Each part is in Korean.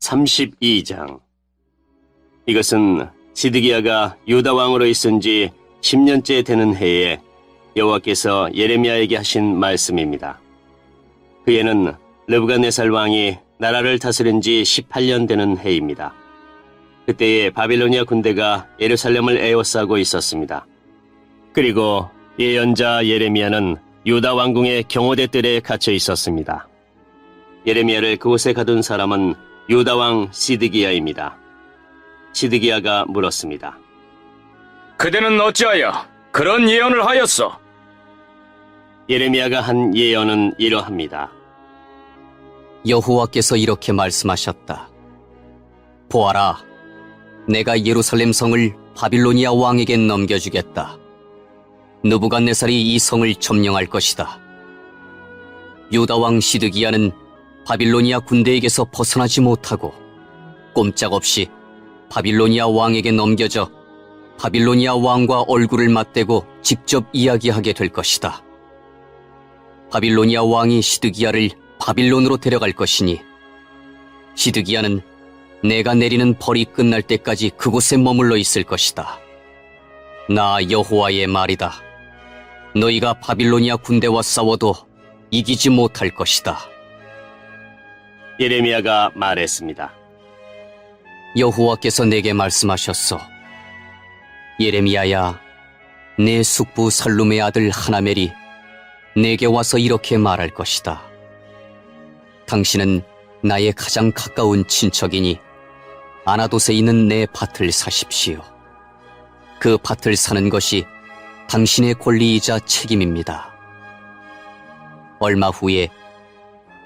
32장. 이것은 시드기야가 유다 왕으로 있은 지 10년째 되는 해에 여호와께서 예레미야에게 하신 말씀입니다. 그 해는 르브갓네살 왕이 나라를 다스린 지 18년 되는 해입니다. 그때에 바빌로니아 군대가 예루살렘을 에워싸고 있었습니다. 그리고 예언자 예레미야는 유다 왕궁의 경호대 뜰에 갇혀 있었습니다. 예레미야를 그곳에 가둔 사람은 유다 왕 시드기야입니다. 시드기야가 물었습니다. 그대는 어찌하여 그런 예언을 하였소? 예레미야가 한 예언은 이러합니다. 여호와께서 이렇게 말씀하셨다. 보아라, 내가 예루살렘 성을 바빌로니아 왕에게 넘겨주겠다. 느부갓네살이 이 성을 점령할 것이다. 유다 왕 시드기야는 바빌로니아 군대에게서 벗어나지 못하고 꼼짝없이 바빌로니아 왕에게 넘겨져 바빌로니아 왕과 얼굴을 맞대고 직접 이야기하게 될 것이다. 바빌로니아 왕이 시드기야를 바빌론으로 데려갈 것이니 시드기야는 내가 내리는 벌이 끝날 때까지 그곳에 머물러 있을 것이다. 나 여호와의 말이다. 너희가 바빌로니아 군대와 싸워도 이기지 못할 것이다. 예레미야가 말했습니다. 여호와께서 내게 말씀하셨소. 예레미야야, 내 숙부 살룸의 아들 하나멜이 내게 와서 이렇게 말할 것이다. 당신은 나의 가장 가까운 친척이니 아나돗에 있는 내 밭을 사십시오. 그 밭을 사는 것이 당신의 권리이자 책임입니다. 얼마 후에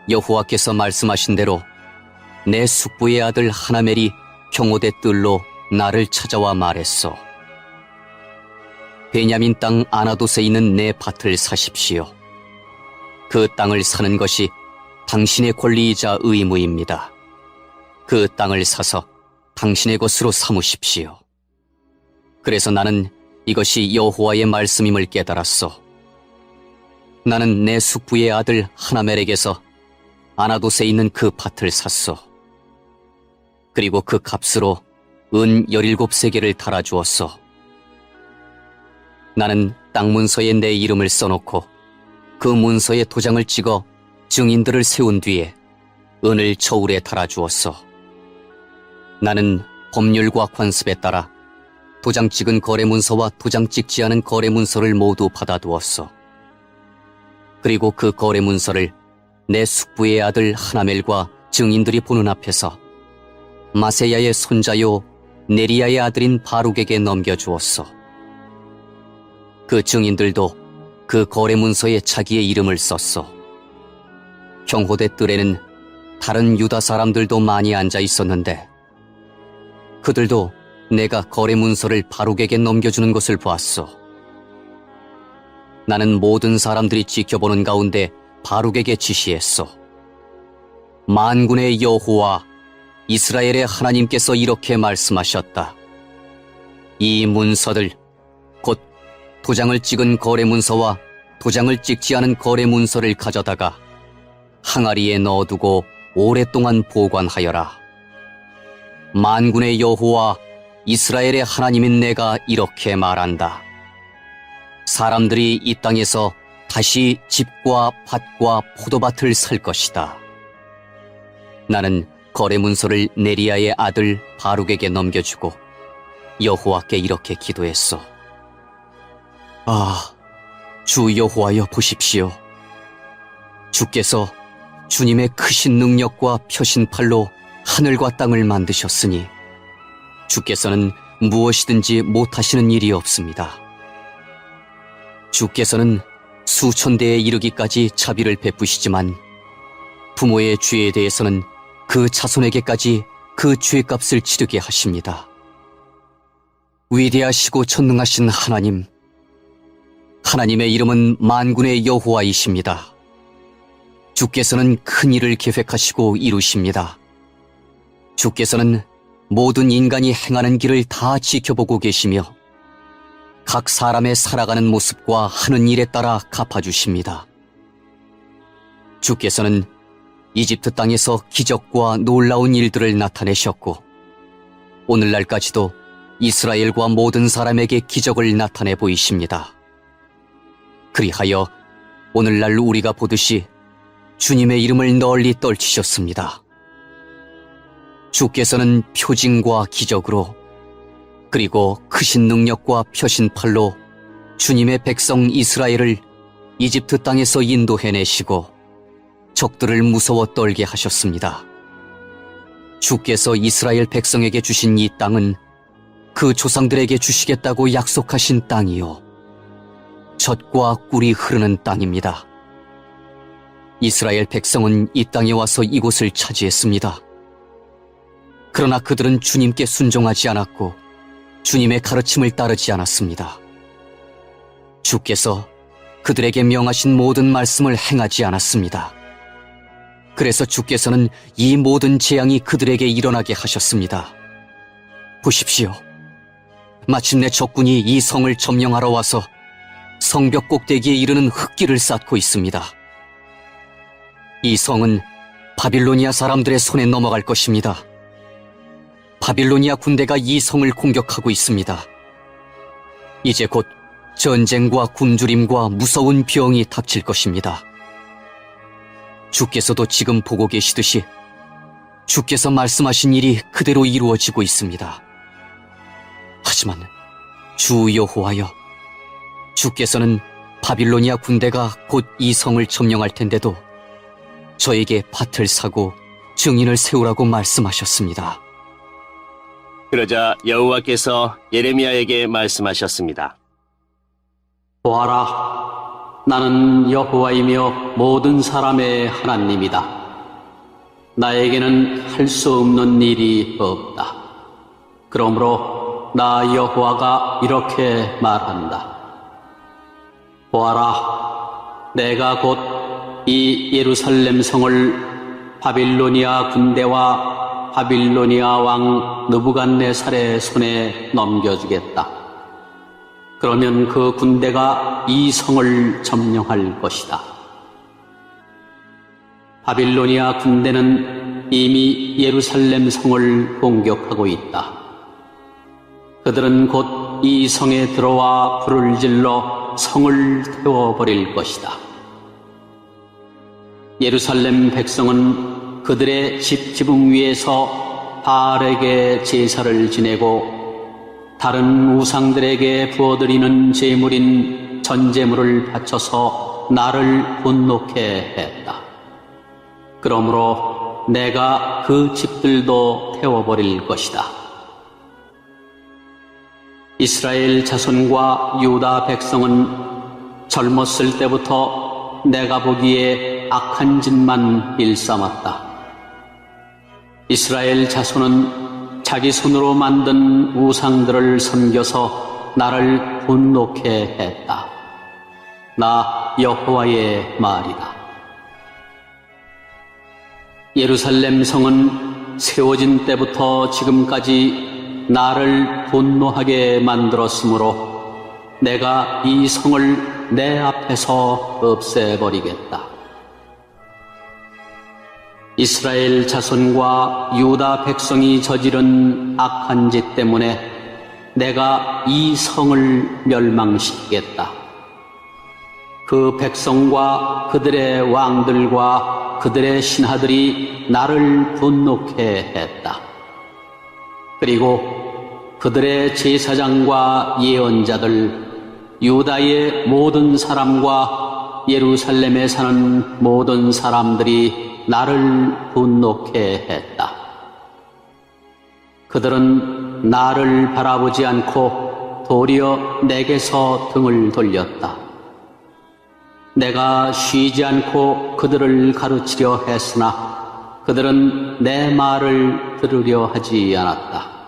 여호와께서 말씀하신 대로 내 숙부의 아들 하나멜이 경호대 뜰로 나를 찾아와 말했소. 베냐민 땅 아나돗에 있는 내 밭을 사십시오. 그 땅을 사는 것이 당신의 권리이자 의무입니다. 그 땅을 사서 당신의 것으로 삼으십시오. 그래서 나는 이것이 여호와의 말씀임을 깨달았소. 나는 내 숙부의 아들 하나멜에게서 아나돗에 있는 그 밭을 샀소. 그리고 그 값으로 은 17세겔을 달아주었소. 나는 땅 문서에 내 이름을 써놓고 그 문서에 도장을 찍어 증인들을 세운 뒤에 은을 저울에 달아주었소. 나는 법률과 관습에 따라 도장 찍은 거래 문서와 도장 찍지 않은 거래 문서를 모두 받아두었소. 그리고 그 거래 문서를 내 숙부의 아들 하나멜과 증인들이 보는 앞에서 마세야의 손자요 네리야의 아들인 바룩에게 넘겨주었소. 그 증인들도 그 거래 문서에 자기의 이름을 썼소. 경호대 뜰에는 다른 유다 사람들도 많이 앉아 있었는데 그들도 내가 거래 문서를 바룩에게 넘겨주는 것을 보았소. 나는 모든 사람들이 지켜보는 가운데 바룩에게 지시했소. 만군의 여호와 이스라엘의 하나님께서 이렇게 말씀하셨다. 이 문서들, 곧 도장을 찍은 거래 문서와 도장을 찍지 않은 거래 문서를 가져다가 항아리에 넣어두고 오랫동안 보관하여라. 만군의 여호와 이스라엘의 하나님인 내가 이렇게 말한다. 사람들이 이 땅에서 다시 집과 밭과 포도밭을 살 것이다. 나는 거래 문서를 네리야의 아들 바룩에게 넘겨주고 여호와께 이렇게 기도했소. 아, 주 여호와여 보십시오. 주께서 주님의 크신 능력과 펴신 팔로 하늘과 땅을 만드셨으니 주께서는 무엇이든지 못하시는 일이 없습니다. 주께서는 수천 대에 이르기까지 자비를 베푸시지만 부모의 죄에 대해서는 그 자손에게까지 그 죄값을 치르게 하십니다. 위대하시고 전능하신 하나님, 하나님의 이름은 만군의 여호와이십니다. 주께서는 큰 일을 계획하시고 이루십니다. 주께서는 모든 인간이 행하는 길을 다 지켜보고 계시며 각 사람의 살아가는 모습과 하는 일에 따라 갚아주십니다. 주께서는 이집트 땅에서 기적과 놀라운 일들을 나타내셨고 오늘날까지도 이스라엘과 모든 사람에게 기적을 나타내 보이십니다. 그리하여 오늘날 우리가 보듯이 주님의 이름을 널리 떨치셨습니다. 주께서는 표징과 기적으로 그리고 크신 능력과 펴신 팔로 주님의 백성 이스라엘을 이집트 땅에서 인도해내시고 적들을 무서워 떨게 하셨습니다. 주께서 이스라엘 백성에게 주신 이 땅은 그 조상들에게 주시겠다고 약속하신 땅이요 젖과 꿀이 흐르는 땅입니다. 이스라엘 백성은 이 땅에 와서 이곳을 차지했습니다. 그러나 그들은 주님께 순종하지 않았고 주님의 가르침을 따르지 않았습니다. 주께서 그들에게 명하신 모든 말씀을 행하지 않았습니다. 그래서 주께서는 이 모든 재앙이 그들에게 일어나게 하셨습니다. 보십시오. 마침내 적군이 이 성을 점령하러 와서 성벽 꼭대기에 이르는 흙길을 쌓고 있습니다. 이 성은 바빌로니아 사람들의 손에 넘어갈 것입니다. 바빌로니아 군대가 이 성을 공격하고 있습니다. 이제 곧 전쟁과 굶주림과 무서운 병이 닥칠 것입니다. 주께서도 지금 보고 계시듯이 주께서 말씀하신 일이 그대로 이루어지고 있습니다. 하지만 주 여호와여, 주께서는 바빌로니아 군대가 곧 이 성을 점령할 텐데도 저에게 밭을 사고 증인을 세우라고 말씀하셨습니다. 그러자 여호와께서 예레미야에게 말씀하셨습니다. 보아라, 나는 여호와이며 모든 사람의 하나님이다. 나에게는 할 수 없는 일이 없다. 그러므로 나 여호와가 이렇게 말한다. 보아라, 내가 곧 이 예루살렘 성을 바빌로니아 군대와 바빌로니아 왕 느부갓네살의 손에 넘겨주겠다. 그러면 그 군대가 이 성을 점령할 것이다. 바빌로니아 군대는 이미 예루살렘 성을 공격하고 있다. 그들은 곧 이 성에 들어와 불을 질러 성을 태워버릴 것이다. 예루살렘 백성은 그들의 집 지붕 위에서 바알에게 제사를 지내고 다른 우상들에게 부어드리는 제물인 전제물을 바쳐서 나를 분노케 했다. 그러므로 내가 그 집들도 태워버릴 것이다. 이스라엘 자손과 유다 백성은 젊었을 때부터 내가 보기에 악한 짓만 일삼았다. 이스라엘 자손은 자기 손으로 만든 우상들을 섬겨서 나를 분노케 했다. 나 여호와의 말이다. 예루살렘 성은 세워진 때부터 지금까지 나를 분노하게 만들었으므로 내가 이 성을 내 앞에서 없애버리겠다. 이스라엘 자손과 유다 백성이 저지른 악한 짓 때문에 내가 이 성을 멸망시키겠다. 그 백성과 그들의 왕들과 그들의 신하들이 나를 분노케 했다. 그리고 그들의 제사장과 예언자들, 유다의 모든 사람과 예루살렘에 사는 모든 사람들이 나를 분노케 했다. 그들은 나를 바라보지 않고 도리어 내게서 등을 돌렸다. 내가 쉬지 않고 그들을 가르치려 했으나 그들은 내 말을 들으려 하지 않았다.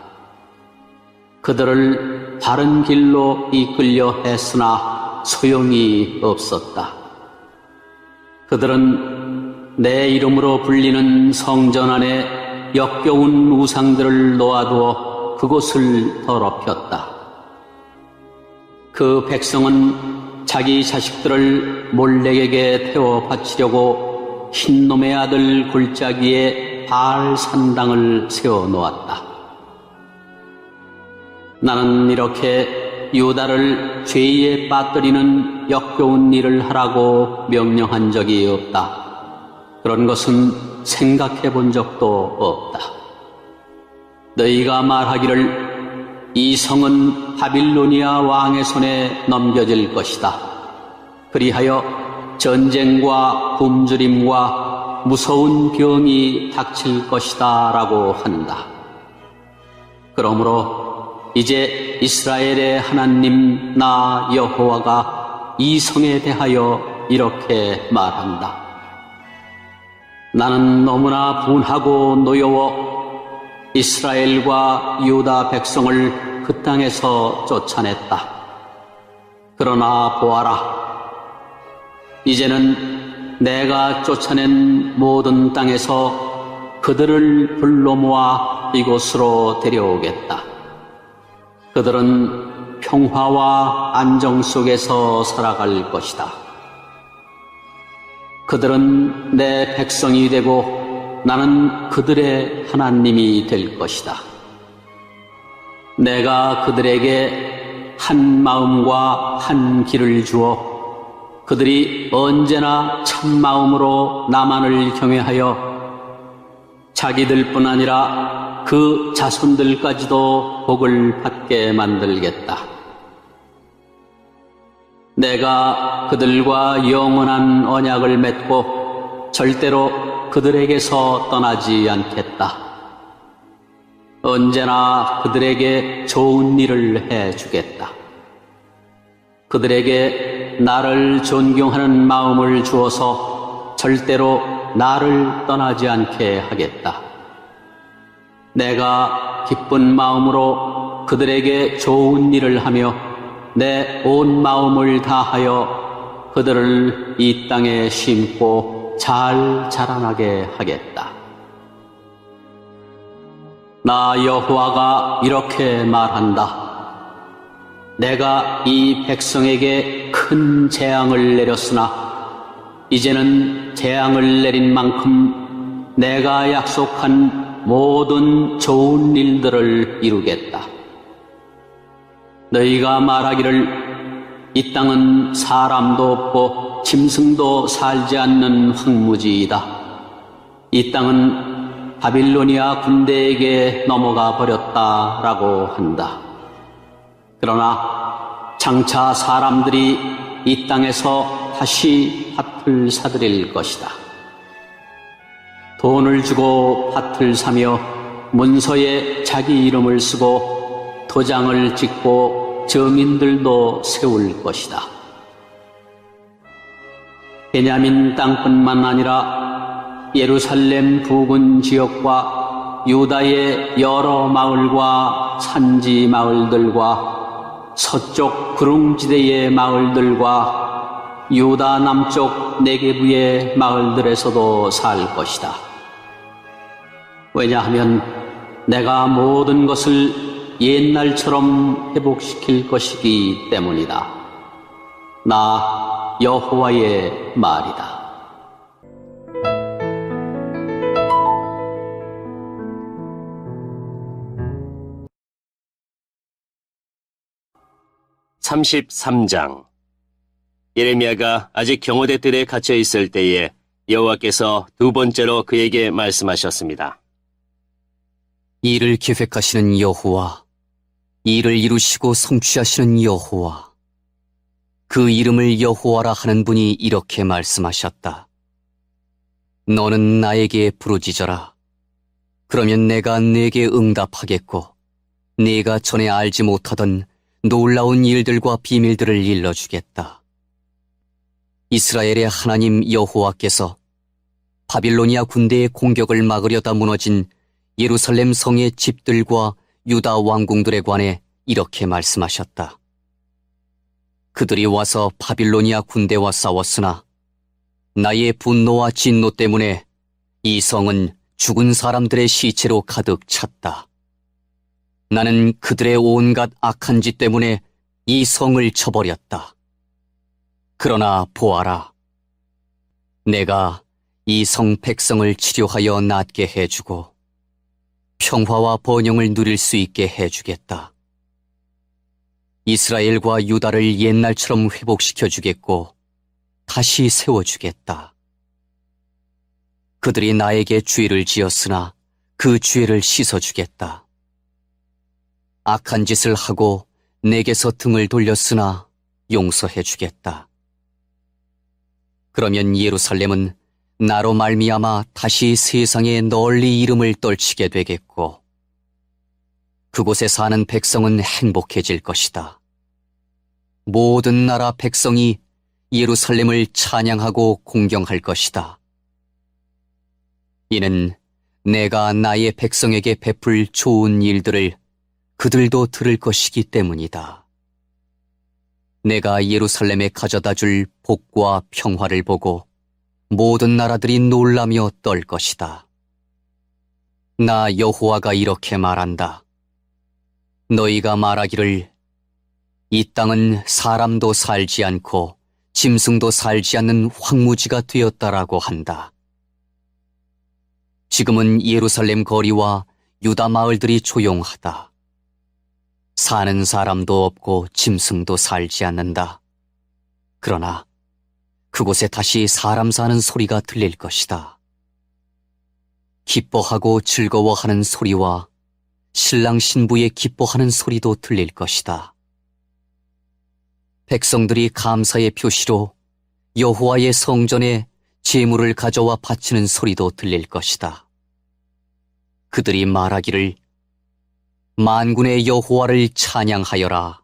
그들을 바른 길로 이끌려 했으나 소용이 없었다. 그들은 내 이름으로 불리는 성전 안에 역겨운 우상들을 놓아두어 그곳을 더럽혔다. 그 백성은 자기 자식들을 몰렉에게 태워 바치려고 흰놈의 아들 골짜기에 바알 산당을 세워 놓았다. 나는 이렇게 유다를 죄에 빠뜨리는 역겨운 일을 하라고 명령한 적이 없다. 그런 것은 생각해 본 적도 없다. 너희가 말하기를 이 성은 바빌로니아 왕의 손에 넘겨질 것이다. 그리하여 전쟁과 굶주림과 무서운 병이 닥칠 것이다 라고 한다. 그러므로 이제 이스라엘의 하나님 나 여호와가 이 성에 대하여 이렇게 말한다. 나는 너무나 분하고 노여워 이스라엘과 유다 백성을 그 땅에서 쫓아냈다. 그러나 보아라. 이제는 내가 쫓아낸 모든 땅에서 그들을 불러 모아 이곳으로 데려오겠다. 그들은 평화와 안정 속에서 살아갈 것이다. 그들은 내 백성이 되고 나는 그들의 하나님이 될 것이다. 내가 그들에게 한 마음과 한 길을 주어 그들이 언제나 참 마음으로 나만을 경외하여 자기들뿐 아니라 그 자손들까지도 복을 받게 만들겠다. 내가 그들과 영원한 언약을 맺고 절대로 그들에게서 떠나지 않겠다. 언제나 그들에게 좋은 일을 해주겠다. 그들에게 나를 존경하는 마음을 주어서 절대로 나를 떠나지 않게 하겠다. 내가 기쁜 마음으로 그들에게 좋은 일을 하며 내 온 마음을 다하여 그들을 이 땅에 심고 잘 자라나게 하겠다. 나 여호와가 이렇게 말한다. 내가 이 백성에게 큰 재앙을 내렸으나 이제는 재앙을 내린 만큼 내가 약속한 모든 좋은 일들을 이루겠다. 너희가 말하기를 이 땅은 사람도 없고 짐승도 살지 않는 황무지이다. 이 땅은 바빌로니아 군대에게 넘어가 버렸다라고 한다. 그러나 장차 사람들이 이 땅에서 다시 밭을 사들일 것이다. 돈을 주고 밭을 사며 문서에 자기 이름을 쓰고 도장을 찍고 정인들도 세울 것이다. 베냐민 땅뿐만 아니라 예루살렘 부근 지역과 유다의 여러 마을과 산지 마을들과 서쪽 구릉지대의 마을들과 유다 남쪽 네게부의 마을들에서도 살 것이다. 왜냐하면 내가 모든 것을 옛날처럼 회복시킬 것이기 때문이다. 나 여호와의 말이다. (33장) 예레미야가 아직 경호대 뜰에 갇혀 있을 때에 여호와께서 두 번째로 그에게 말씀하셨습니다. 일을 계획하시는 여호와, 일을 이루시고 성취하시는 여호와, 그 이름을 여호와라 하는 분이 이렇게 말씀하셨다. 너는 나에게 부르짖어라. 그러면 내가 네게 응답하겠고 네가 전에 알지 못하던 놀라운 일들과 비밀들을 일러주겠다. 이스라엘의 하나님 여호와께서 바빌로니아 군대의 공격을 막으려다 무너진 예루살렘 성의 집들과 유다 왕궁들에 관해 이렇게 말씀하셨다. 그들이 와서 바빌로니아 군대와 싸웠으나 나의 분노와 진노 때문에 이 성은 죽은 사람들의 시체로 가득 찼다. 나는 그들의 온갖 악한 짓 때문에 이 성을 쳐버렸다. 그러나 보아라. 내가 이 성 백성을 치료하여 낫게 해주고 평화와 번영을 누릴 수 있게 해주겠다. 이스라엘과 유다를 옛날처럼 회복시켜주겠고 다시 세워주겠다. 그들이 나에게 죄를 지었으나 그 죄를 씻어주겠다. 악한 짓을 하고 내게서 등을 돌렸으나 용서해주겠다. 그러면 예루살렘은 나로 말미암아 다시 세상에 널리 이름을 떨치게 되겠고 그곳에 사는 백성은 행복해질 것이다. 모든 나라 백성이 예루살렘을 찬양하고 공경할 것이다. 이는 내가 나의 백성에게 베풀 좋은 일들을 그들도 들을 것이기 때문이다. 내가 예루살렘에 가져다 줄 복과 평화를 보고 모든 나라들이 놀라며 떨 것이다. 나 여호와가 이렇게 말한다. 너희가 말하기를 이 땅은 사람도 살지 않고 짐승도 살지 않는 황무지가 되었다라고 한다. 지금은 예루살렘 거리와 유다 마을들이 조용하다. 사는 사람도 없고 짐승도 살지 않는다. 그러나 그곳에 다시 사람 사는 소리가 들릴 것이다. 기뻐하고 즐거워하는 소리와 신랑 신부의 기뻐하는 소리도 들릴 것이다. 백성들이 감사의 표시로 여호와의 성전에 제물을 가져와 바치는 소리도 들릴 것이다. 그들이 말하기를 만군의 여호와를 찬양하여라.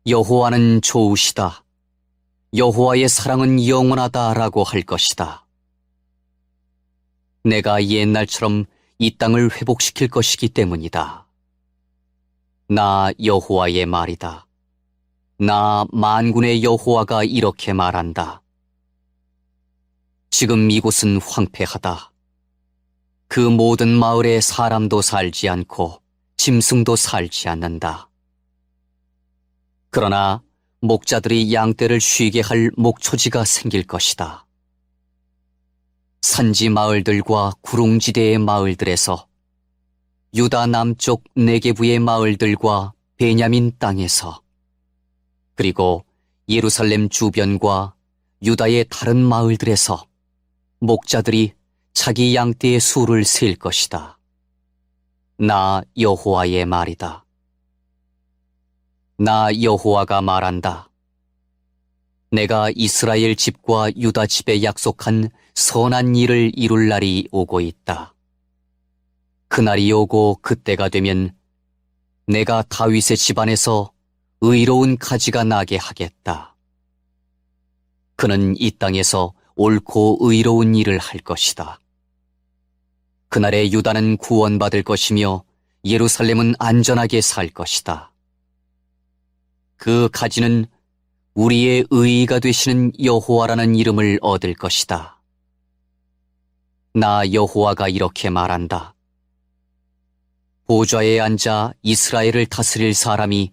여호와는 좋으시다. 여호와의 사랑은 영원하다라고 할 것이다. 내가 옛날처럼 이 땅을 회복시킬 것이기 때문이다. 나 여호와의 말이다. 나 만군의 여호와가 이렇게 말한다. 지금 이곳은 황폐하다. 그 모든 마을에 사람도 살지 않고 짐승도 살지 않는다. 그러나 목자들이 양떼를 쉬게 할 목초지가 생길 것이다. 산지 마을들과 구릉지대의 마을들에서 유다 남쪽 네게부의 마을들과 베냐민 땅에서 그리고 예루살렘 주변과 유다의 다른 마을들에서 목자들이 자기 양떼의 수를 셀 것이다. 나 여호와의 말이다. 나 여호와가 말한다. 내가 이스라엘 집과 유다 집에 약속한 선한 일을 이룰 날이 오고 있다. 그날이 오고 그때가 되면 내가 다윗의 집안에서 의로운 가지가 나게 하겠다. 그는 이 땅에서 옳고 의로운 일을 할 것이다. 그날에 유다는 구원받을 것이며 예루살렘은 안전하게 살 것이다. 그 가지는 우리의 의의가 되시는 여호와라는 이름을 얻을 것이다. 나 여호와가 이렇게 말한다. 보좌에 앉아 이스라엘을 다스릴 사람이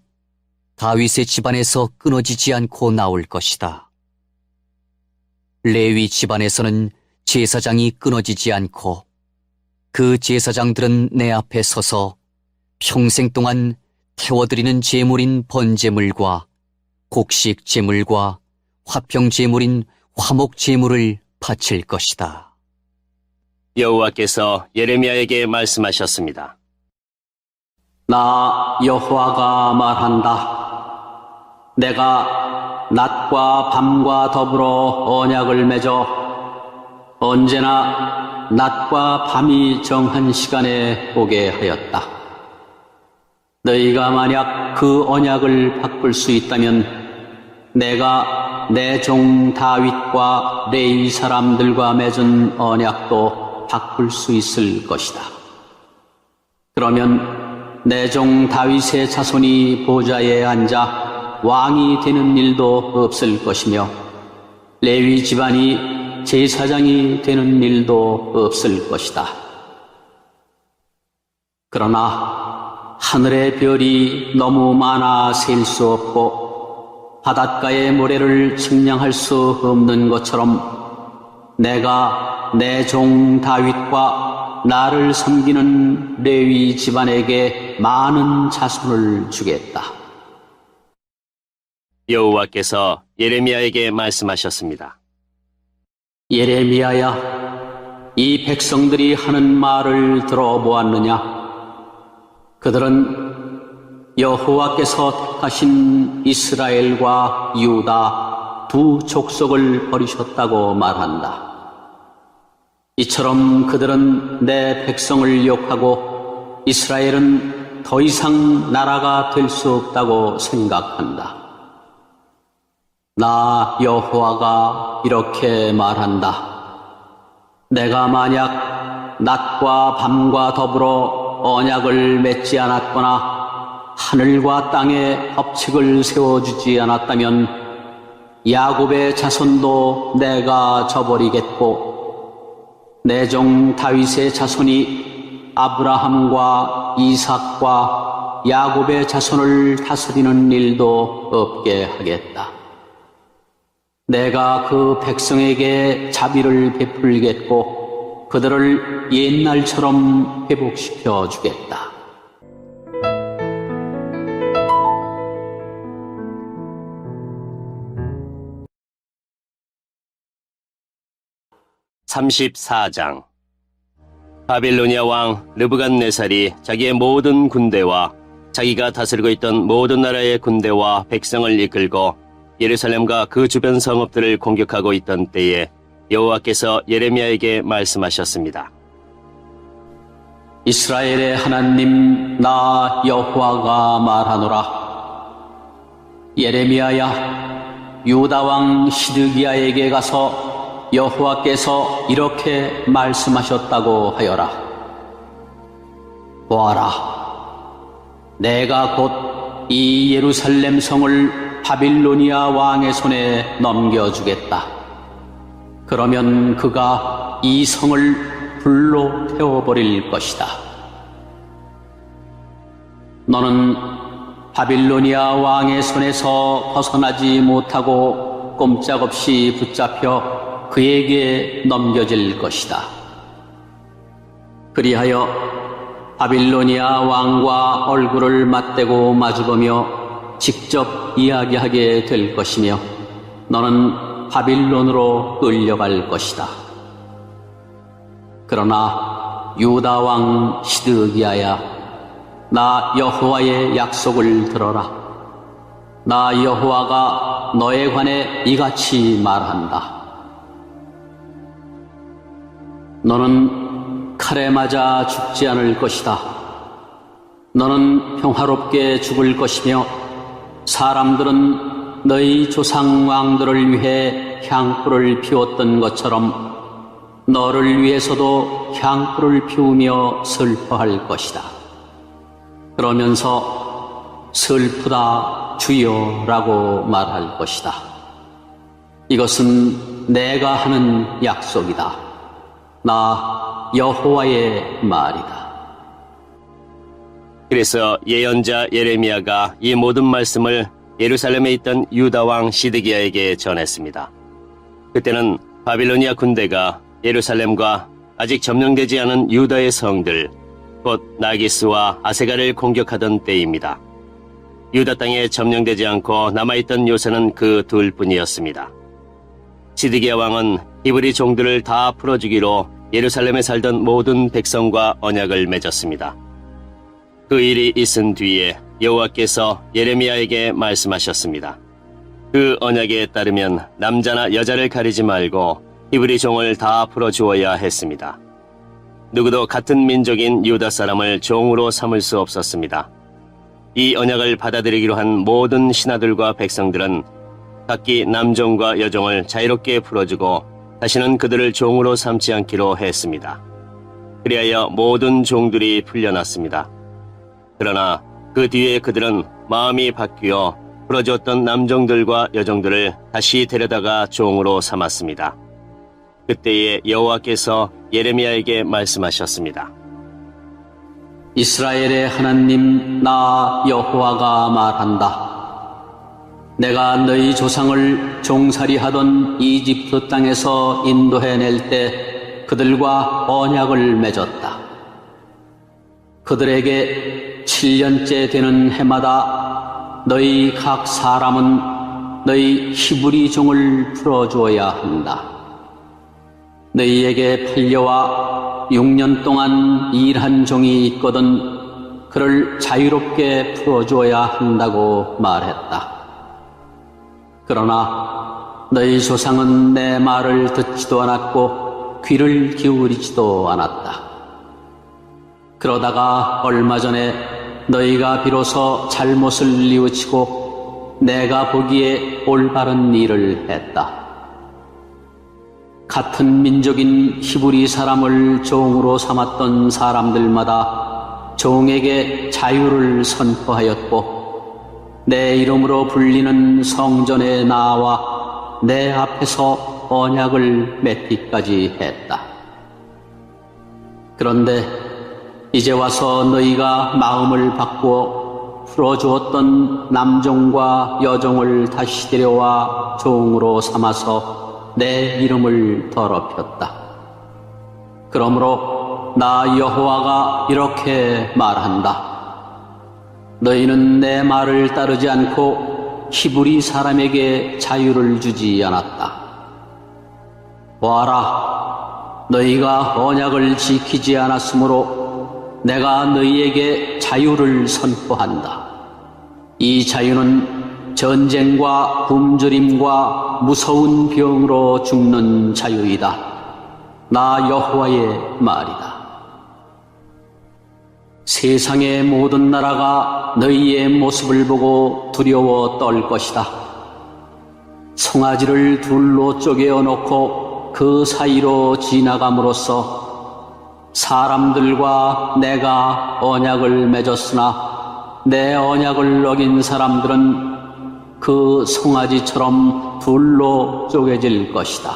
다윗의 집안에서 끊어지지 않고 나올 것이다. 레위 집안에서는 제사장이 끊어지지 않고 그 제사장들은 내 앞에 서서 평생 동안 태워드리는 제물인 번제물과 곡식 제물과 화평 제물인 화목 제물을 바칠 것이다. 여호와께서 예레미야에게 말씀하셨습니다. 나 여호와가 말한다. 내가 낮과 밤과 더불어 언약을 맺어 언제나 낮과 밤이 정한 시간에 오게 하였다. 너희가 만약 그 언약을 바꿀 수 있다면 내가 내 종 다윗과 레위 사람들과 맺은 언약도 바꿀 수 있을 것이다. 그러면 내 종 다윗의 자손이 보좌에 앉아 왕이 되는 일도 없을 것이며 레위 집안이 제사장이 되는 일도 없을 것이다. 그러나 하늘의 별이 너무 많아 셀 수 없고 바닷가의 모래를 측량할 수 없는 것처럼 내가 내 종 다윗과 나를 섬기는 레위 집안에게 많은 자손을 주겠다. 여호와께서 예레미야에게 말씀하셨습니다. 예레미야야, 이 백성들이 하는 말을 들어보았느냐? 그들은 여호와께서 택하신 이스라엘과 유다 두 족속을 버리셨다고 말한다. 이처럼 그들은 내 백성을 욕하고 이스라엘은 더 이상 나라가 될 수 없다고 생각한다. 나 여호와가 이렇게 말한다. 내가 만약 낮과 밤과 더불어 언약을 맺지 않았거나 하늘과 땅에 법칙을 세워주지 않았다면 야곱의 자손도 내가 저버리겠고 내 종 다윗의 자손이 아브라함과 이삭과 야곱의 자손을 다스리는 일도 없게 하겠다. 내가 그 백성에게 자비를 베풀겠고 그들을 옛날처럼 회복시켜 주겠다. (34장) 바빌로니아 왕 르브갓네살이 자기의 모든 군대와 자기가 다스리고 있던 모든 나라의 군대와 백성을 이끌고 예루살렘과 그 주변 성읍들을 공격하고 있던 때에 여호와께서 예레미야에게 말씀하셨습니다. 이스라엘의 하나님 나 여호와가 말하노라. 예레미야야, 유다 왕 시드기야에게 가서 여호와께서 이렇게 말씀하셨다고 하여라. 보아라, 내가 곧 이 예루살렘 성을 바빌로니아 왕의 손에 넘겨주겠다. 그러면 그가 이 성을 불로 태워버릴 것이다. 너는 바빌로니아 왕의 손에서 벗어나지 못하고 꼼짝없이 붙잡혀 그에게 넘겨질 것이다. 그리하여 바빌로니아 왕과 얼굴을 맞대고 마주보며 직접 이야기하게 될 것이며 너는 바빌론으로 끌려갈 것이다. 그러나 유다 왕 시드기야야, 나 여호와의 약속을 들어라. 나 여호와가 너에 관해 이같이 말한다. 너는 칼에 맞아 죽지 않을 것이다. 너는 평화롭게 죽을 것이며 사람들은 너희 조상 왕들을 위해 향불을 피웠던 것처럼 너를 위해서도 향불을 피우며 슬퍼할 것이다. 그러면서 슬프다 주여라고 말할 것이다. 이것은 내가 하는 약속이다. 나 여호와의 말이다. 그래서 예언자 예레미야가 이 모든 말씀을 예루살렘에 있던 유다 왕 시드기야에게 전했습니다. 그때는 바빌로니아 군대가 예루살렘과 아직 점령되지 않은 유다의 성들, 곧 나기스와 아세가를 공격하던 때입니다. 유다 땅에 점령되지 않고 남아있던 요새는 그 둘뿐이었습니다. 시드기야 왕은 히브리 종들을 다 풀어주기로 예루살렘에 살던 모든 백성과 언약을 맺었습니다. 그 일이 있은 뒤에 여호와께서 예레미야에게 말씀하셨습니다. 그 언약에 따르면 남자나 여자를 가리지 말고 히브리 종을 다 풀어주어야 했습니다. 누구도 같은 민족인 유다 사람을 종으로 삼을 수 없었습니다. 이 언약을 받아들이기로 한 모든 신하들과 백성들은 각기 남종과 여종을 자유롭게 풀어주고 다시는 그들을 종으로 삼지 않기로 했습니다. 그리하여 모든 종들이 풀려났습니다. 그러나 그 뒤에 그들은 마음이 바뀌어 풀어주었던 남종들과 여종들을 다시 데려다가 종으로 삼았습니다. 그때에 여호와께서 예레미야에게 말씀하셨습니다. 이스라엘의 하나님 나 여호와가 말한다. 내가 너희 조상을 종살이하던 이집트 땅에서 인도해낼 때 그들과 언약을 맺었다. 그들에게 7년째 되는 해마다 너희 각 사람은 너희 히브리 종을 풀어주어야 한다. 너희에게 팔려와 6년 동안 일한 종이 있거든 그를 자유롭게 풀어주어야 한다고 말했다. 그러나 너희 조상은 내 말을 듣지도 않았고 귀를 기울이지도 않았다. 그러다가 얼마 전에 너희가 비로소 잘못을 뉘우치고 내가 보기에 올바른 일을 했다. 같은 민족인 히브리 사람을 종으로 삼았던 사람들마다 종에게 자유를 선포하였고 내 이름으로 불리는 성전에 나와 내 앞에서 언약을 맺기까지 했다. 그런데 이제 와서 너희가 마음을 바꾸어 풀어주었던 남종과 여종을 다시 데려와 종으로 삼아서 내 이름을 더럽혔다. 그러므로 나 여호와가 이렇게 말한다. 너희는 내 말을 따르지 않고 히브리 사람에게 자유를 주지 않았다. 보아라, 너희가 언약을 지키지 않았으므로 내가 너희에게 자유를 선포한다. 이 자유는 전쟁과 굶주림과 무서운 병으로 죽는 자유이다. 나 여호와의 말이다. 세상의 모든 나라가 너희의 모습을 보고 두려워 떨 것이다. 송아지를 둘로 쪼개어 놓고 그 사이로 지나감으로써 사람들과 내가 언약을 맺었으나 내 언약을 어긴 사람들은 그 송아지처럼 둘로 쪼개질 것이다.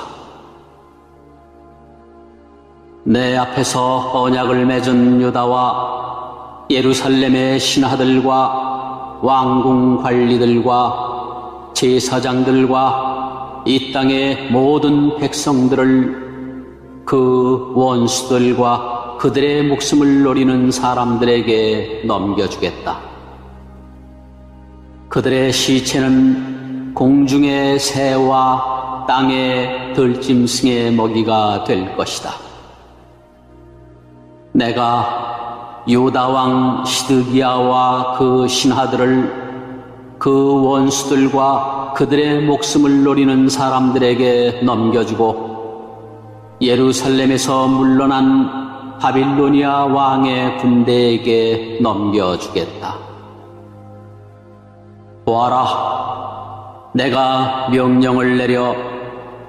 내 앞에서 언약을 맺은 유다와 예루살렘의 신하들과 왕궁 관리들과 제사장들과 이 땅의 모든 백성들을 그 원수들과 그들의 목숨을 노리는 사람들에게 넘겨주겠다. 그들의 시체는 공중의 새와 땅의 들짐승의 먹이가 될 것이다. 내가 유다 왕 시드기야와 그 신하들을 그 원수들과 그들의 목숨을 노리는 사람들에게 넘겨주고 예루살렘에서 물러난 바빌로니아 왕의 군대에게 넘겨주겠다. 보아라, 내가 명령을 내려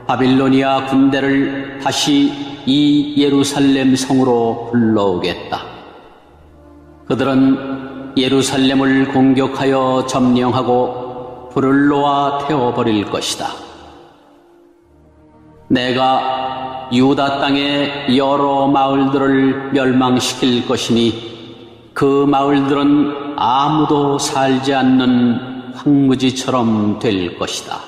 바빌로니아 군대를 다시 이 예루살렘 성으로 불러오겠다. 그들은 예루살렘을 공격하여 점령하고 불을 놓아 태워버릴 것이다. 내가 유다 땅의 여러 마을들을 멸망시킬 것이니 그 마을들은 아무도 살지 않는 황무지처럼 될 것이다.